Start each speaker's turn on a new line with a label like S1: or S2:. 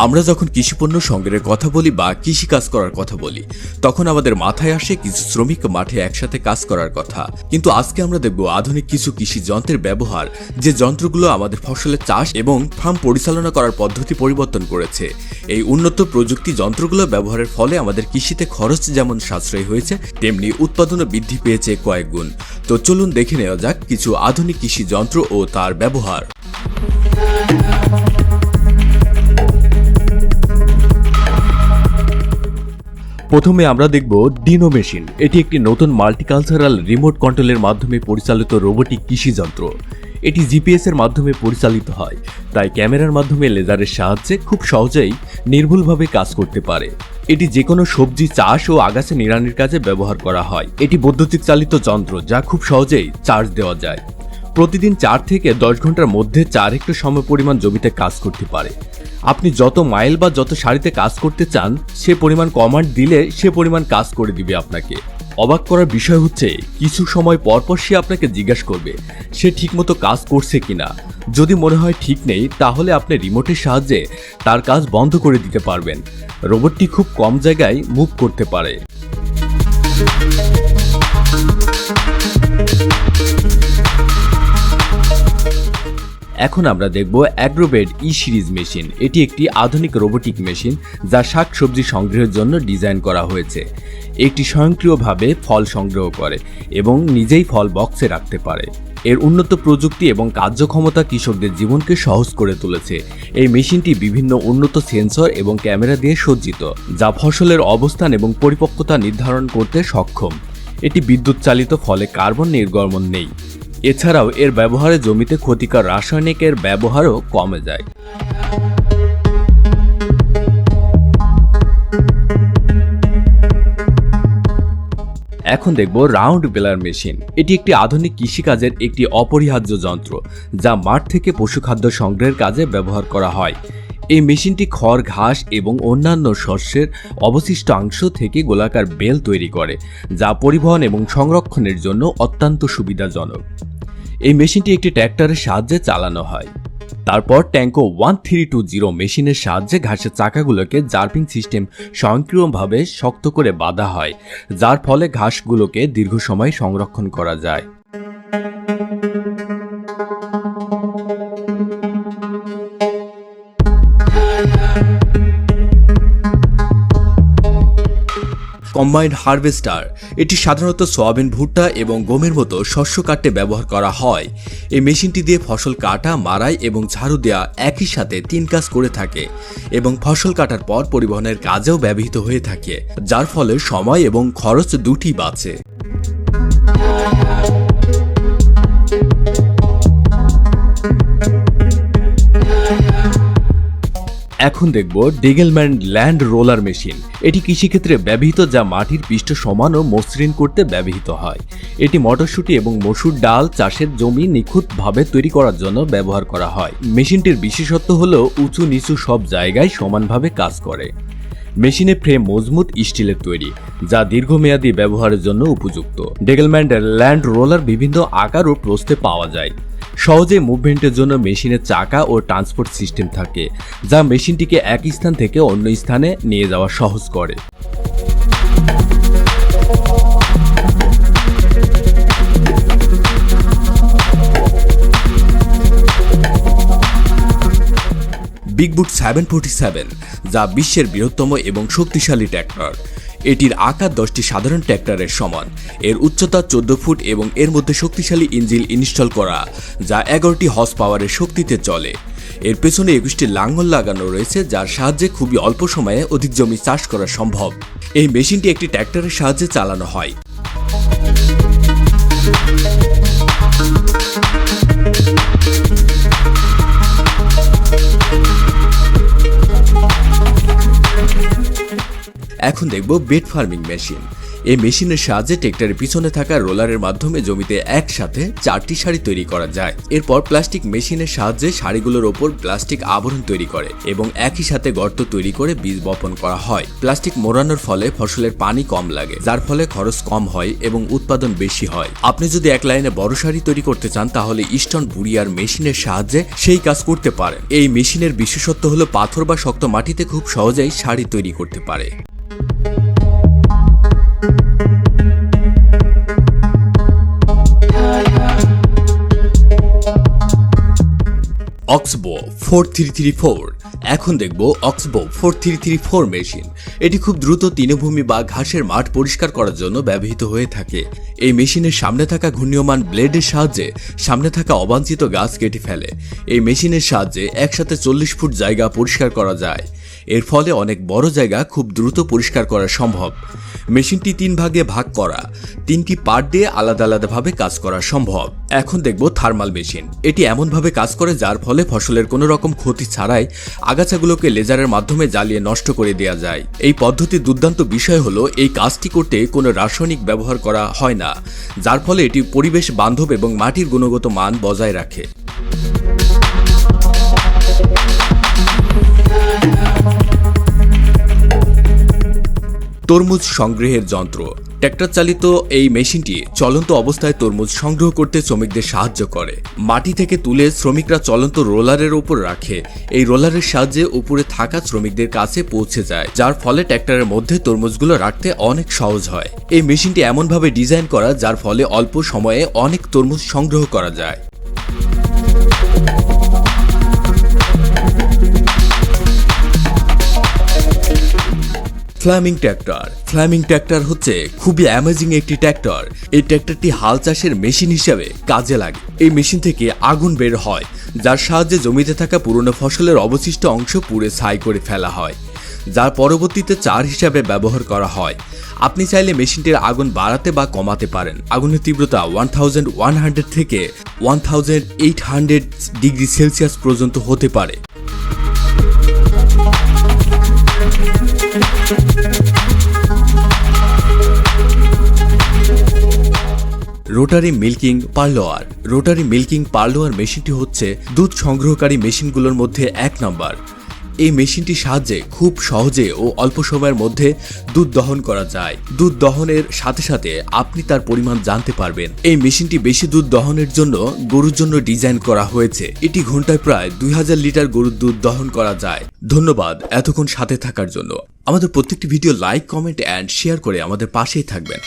S1: আমরা যখন কৃষিপণ্য সংগ্রহের কথা বলি বা কৃষি কাজ করার কথা বলি, তখন আমাদের মাথায় আসে কিছু শ্রমিক মাঠে একসাথে কাজ করার কথা। কিন্তু আজকে আমরা দেখব আধুনিক কিছু কৃষি যন্ত্রের ব্যবহার, যে যন্ত্রগুলো আমাদের ফসলের চাষ এবং ফার্ম পরিচালনা করার পদ্ধতি পরিবর্তন করেছে। এই উন্নত প্রযুক্তি যন্ত্রগুলো ব্যবহারের ফলে আমাদের কৃষিতে খরচ যেমন সাশ্রয়ী হয়েছে, তেমনি উৎপাদনও বৃদ্ধি পেয়েছে কয়েক গুণ। তো চলুন দেখে নেওয়া যাক কিছু আধুনিক কৃষি যন্ত্র ও তার ব্যবহার। প্রথমে আমরা দেখব ডিনো মেশিন। এটি একটি নতুন মাল্টিকালচারাল রিমোট কন্ট্রোলের মাধ্যমে পরিচালিত রোবোটিক কৃষি যন্ত্র। এটি জিপিএস এর মাধ্যমে পরিচালিত হয়, তাই ক্যামেরার মাধ্যমে লেজারের সাহায্যে খুব সহজেই নির্ভুলভাবে কাজ করতে পারে। এটি যে কোনো সবজি চাষ ও আগাছা নিড়ানির কাজে ব্যবহার করা হয়। এটি বৈদ্যুতিক চালিত যন্ত্র, যা খুব সহজেই চার্জ দেওয়া যায়। প্রতিদিন 4 থেকে 10 ঘন্টার মধ্যে 4 হেক্টর সমপরিমাণ জমিতে কাজ করতে পারে। আপনি যত মাইল বা যত সারিতে কাজ করতে চান, সে পরিমাণ কমান্ড দিলে সে পরিমাণ কাজ করে দিবে আপনাকে। অবাক করার বিষয় হচ্ছে, কিছু সময় পরপর সে আপনাকে জিজ্ঞাসা করবে সে ঠিকমতো কাজ করছে কিনা। যদি মনে হয় ঠিক নেই, তাহলে আপনি রিমোটের সাহায্যে তার কাজ বন্ধ করে দিতে পারবেন। রোবটটি খুব কম জায়গায় মুভ করতে পারে। এখন আমরা দেখব অ্যাগ্রোবেড ই সিরিজ মেশিন। এটি একটি আধুনিক রোবোটিক মেশিন, যা শাকসবজি সংগ্রহের জন্য ডিজাইন করা হয়েছে। এটি স্বয়ংক্রিয়ভাবে ফল সংগ্রহ করে এবং নিজেই ফল বক্সে রাখতে পারে। এর উন্নত প্রযুক্তি এবং কার্যক্ষমতা কৃষকদের জীবনকে সহজ করে তুলেছে। এই মেশিনটি বিভিন্ন উন্নত সেন্সর এবং ক্যামেরা দিয়ে সজ্জিত, যা ফসলের অবস্থান এবং পরিপক্কতা নির্ধারণ করতে সক্ষম। এটি বিদ্যুৎ চালিত, ফলে কার্বন নির্গমন নেই। এছাড়াও এর ব্যবহারে জমিতে ক্ষতিকর রাসায়নিকের ব্যবহারও কমে যায়। এখন দেখব রাউন্ড বেলার মেশিন। এটি একটি আধুনিক কৃষিকাজের একটি অপরিহার্য যন্ত্র, যা মাঠ থেকে পশুখাদ্য সংগ্রহের কাজে ব্যবহার করা হয়। এই মেশিনটি খড়, ঘাস এবং অন্যান্য শস্যের অবশিষ্ট অংশ থেকে গোলাকার বেল তৈরি করে, যা পরিবহন এবং সংরক্ষণের জন্য অত্যন্ত সুবিধাজনক। এই মেশিনটি একটি ট্র্যাক্টরের সাহায্যে চালানো হয়। তারপর ট্যাঙ্কো 1320 মেশিনের সাহায্যে ঘাসের চাকাগুলোকে জার্পিং সিস্টেম স্বয়ংক্রিয়ভাবে শক্ত করে বাঁধা হয়, যার ফলে ঘাসগুলোকে দীর্ঘ সময় সংরক্ষণ করা যায়। Combined harvester. এটি সাধারণত সয়াবিন, ভুট্টা এবং গমের মতো শস্য কাটতে ব্যবহার করা হয়। এই মেশিনটি দিয়ে ফসল কাটা, মাড়াই এবং ঝাড়ু দেওয়া একই সাথে 3 কাজ করে থাকে এবং ফসল কাটার পর পরিবহনের কাজেও ব্যবহৃত হয়ে থাকে, যার ফলে সময় এবং খরচ দুটি বাঁচে। এখন দেখব ডিগেলম্যান ল্যান্ড রোলার মেশিন। এটি কৃষিক্ষেত্রে ব্যবহৃত, যা মাটির পৃষ্ঠ সমান ও মসৃণ করতে ব্যবহৃত হয়। এটি মটরশুঁটি এবং মসুর ডাল চাষের জমি নিখুঁতভাবে তৈরি করার জন্য ব্যবহার করা হয়। মেশিনটির বিশেষত্ব হল উঁচু নিচু সব জায়গায় সমানভাবে কাজ করে। মেশিনের ফ্রেম মজবুত স্টিলের তৈরি, যা দীর্ঘমেয়াদী ব্যবহারের জন্য উপযুক্ত। ডিগেলম্যান ল্যান্ড রোলার বিভিন্ন আকার ও প্রস্থে পাওয়া যায়। সহজে মুভমেন্টের জন্য মেশিনের চাকা ও ট্রান্সপোর্ট সিস্টেম থাকে, যা মেশিনটিকে এক স্থান থেকে অন্য স্থানে নিয়ে যাওয়া সহজ করে। বিগবুট 747, যা বিশ্বের বৃহত্তম এবং শক্তিশালী ট্র্যাক্টর। এটির আকার 10টি সাধারণ ট্র্যাক্টরের সমান। এর উচ্চতা 14 ফুট এবং এর মধ্যে শক্তিশালী ইঞ্জিন ইনস্টল করা, যা 11টি হর্স পাওয়ারের শক্তিতে চলে। এর পেছনে 21টি লাঙ্গল লাগানো রয়েছে, যার সাহায্যে খুবই অল্প সময়ে অধিক জমি চাষ করা সম্ভব। এই মেশিনটি একটি ট্র্যাক্টরের সাহায্যে চালানো হয়। এখন দেখব বেড ফার্মিং মেশিন। এই মেশিনের সাহায্যে ট্রেক্টরের পিছনে থাকা রোলারের মাধ্যমে জমিতে একসাথে 4টি সারি তৈরি করা যায়। এরপর প্লাস্টিক মেশিনের সাহায্যে সারিগুলোর ওপর প্লাস্টিক আবরণ তৈরি করে এবং একই সাথে গর্ত তৈরি করে বীজ বপন করা হয়। প্লাস্টিক মোড়ানোর ফলে ফসলের পানি কম লাগে, যার ফলে খরচ কম হয় এবং উৎপাদন বেশি হয়। আপনি যদি এক লাইনে বড় সারি তৈরি করতে চান তাহলে ইস্টন বুরিয়ার মেশিনের সাহায্যে সেই কাজ করতে পারেন। এই মেশিনের বিশেষত্ব হলো পাথর বা শক্ত মাটিতে খুব সহজেই সারি তৈরি করতে পারে। অক্সবো 4334। এখন দেখব অক্সবো 4334 মেশিন। এটি খুব দ্রুত তৃণভূমি বা ঘাসের মাঠ পরিষ্কার করার জন্য ব্যবহৃত হয়ে থাকে। এই মেশিনের সামনে থাকা ঘূর্ণীয়মান ব্লেডের সাহায্যে সামনে থাকা অবাঞ্ছিত গাছ কেটে ফেলে। এই মেশিনের সাহায্যে একসাথে 40 ফুট জায়গা পরিষ্কার করা যায়। এর ফলে অনেক বড় জায়গা খুব দ্রুত পরিষ্কার করা সম্ভব। মেশিনটি 3 ভাগে ভাগ করা, 3টি পার্ট দিয়ে আলাদা আলাদাভাবে কাজ করা সম্ভব। এখন দেখব থার্মাল মেশিন। এটি এমনভাবে কাজ করে যার ফলে ফসলের কোনো রকম ক্ষতি ছাড়াই আগাছাগুলোকে লেজারের মাধ্যমে জ্বালিয়ে নষ্ট করে দেওয়া যায়। এই পদ্ধতির দুর্দান্ত বিষয় হলো এই কাজটি করতে কোনো রাসায়নিক ব্যবহার করা হয় না, যার ফলে এটি পরিবেশ বান্ধব এবং মাটির গুণগত মান বজায় রাখে। তরমুজ সংগ্রহের যন্ত্র। ট্র্যাক্টর চালিত এই মেশিনটি চলন্ত অবস্থায় তরমুজ সংগ্রহ করতে শ্রমিকদের সাহায্য করে। মাটি থেকে তুলে শ্রমিকরা চলন্ত রোলারের উপর রাখে। এই রোলারের সাহায্যে উপরে থাকা শ্রমিকদের কাছে পৌঁছে যায়, যার ফলে ট্র্যাক্টরের মধ্যে তরমুজগুলো রাখতে অনেক সহজ হয়। এই মেশিনটি এমনভাবে ডিজাইন করা যার ফলে অল্প সময়ে অনেক তরমুজ সংগ্রহ করা যায়। ফ্ল্যামিং ট্র্যাক্টর। ফ্ল্যামিং ট্র্যাক্টর হচ্ছে খুবই অ্যামেজিং একটি ট্র্যাক্টর। এই ট্র্যাক্টরটি হাল চাষের মেশিন হিসেবে কাজে লাগে। এই মেশিন থেকে আগুন বের হয়, যার সাহায্যে জমিতে থাকা পুরনো ফসলের অবশিষ্ট অংশ পুড়ে ছাই করে ফেলা হয়, যার পরবর্তীতে চার হিসাবে ব্যবহার করা হয়। আপনি চাইলে মেশিনটির আগুন বাড়াতে বা কমাতে পারেন। আগুনের তীব্রতা 1100 থেকে 1800 ডিগ্রি সেলসিয়াস পর্যন্ত হতে পারে। Rotary milking parlour. Rotary milking parlour মেশিনটি হচ্ছে দুধ সংগ্রহকারী মেশিনগুলোর মধ্যে 1 নম্বর। এই মেশিনটির সাহায্যে খুব সহজে ও অল্প সময়ের মধ্যে দুধ দহন করা যায়। দুধ দহনের সাথে সাথে আপনি তার পরিমাণ জানতে পারবেন। এই মেশিনটি বেশি দুধ দহনের জন্য গরুর জন্য ডিজাইন করা হয়েছে। এটি ঘন্টায় প্রায় 2000 লিটার গরুর দুধ দহন করা যায়। ধন্যবাদ এতক্ষণ সাথে থাকার জন্য। আমাদের প্রত্যেকটি video like, comment and share করে আমাদের পাশেই থাকবেন।